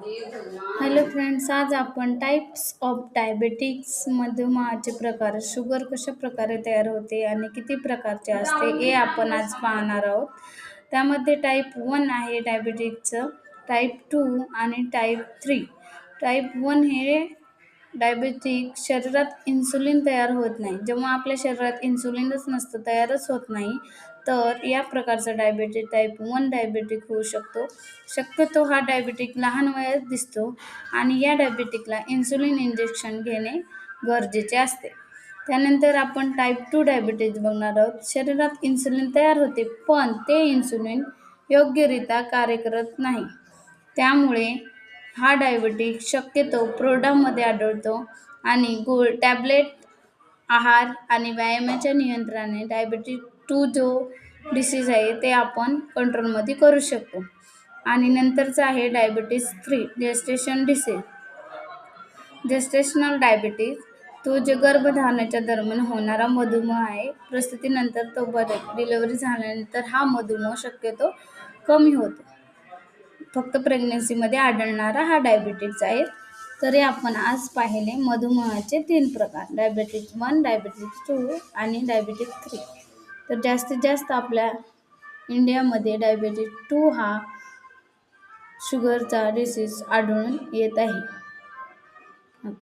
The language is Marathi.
हॅलो फ्रेंड्स, आज आपण टाइप्स ऑफ डायबेटिक्स मधुमेहाचे प्रकार, शुगर कशा प्रकारे तयार होते आणि किती प्रकारचे असते हे आपण आज पाहणार आहोत. त्यामध्ये टाईप 1 आहे डायबेटिक्सचं, टाईप 2 आणि टाईप 3. टाईप 1 हे डायबेटिक शरीरात इन्सुलिन तयार होत नाही. जेव्हा आपल्या शरीरात इन्सुलिनच नसतं, तयारच होत नाही, तर या प्रकारचा डायबेटिक टाईप 1 डायबेटिक होऊ शकतो. शक्यतो हा डायबेटिक लहान वयात दिसतो आणि या डायबेटिकला इन्सुलिन इंजेक्शन घेणे गरजेचे असते. त्यानंतर आपण टाईप 2 डायबिटीज बघणार आहोत. शरीरात इन्सुलिन तयार होते, पण ते इन्सुलिन योग्यरित्या कार्य करत नाही. त्यामुळे हा डायबिटीक शक्यतो प्रौढांमध्ये आढळतो आणि टॅबलेट, आहार आणि व्यायामाच्या नियंत्रणाने डायबिटीस 2 जो डिसीज आहे ते आपण कंट्रोलमध्ये करू शकतो. आणि नंतरचं आहे diabetes 3 gestation disease. Gestational diabetes तो जे गर्भधारणेच्या दरम्यान होणारा मधुमेह आहे. प्रसूतीनंतर तो डिलिव्हरी झाल्यानंतर हा मधुमेह शक्यतो कमी होतो. फक्त प्रेग्नन्सीमध्ये आढळणारा हा डायबिटीज आहे. तरी आपण आज पाहिले मधुमेहाचे 3 प्रकार, डायबिटीज 1, डायबिटीज 2 आणि डायबिटीज 3. तर जास्तीत जास्त आपल्या इंडियामध्ये डायबिटीज 2 हा शुगरचा डिसीज आढळून येत आहे.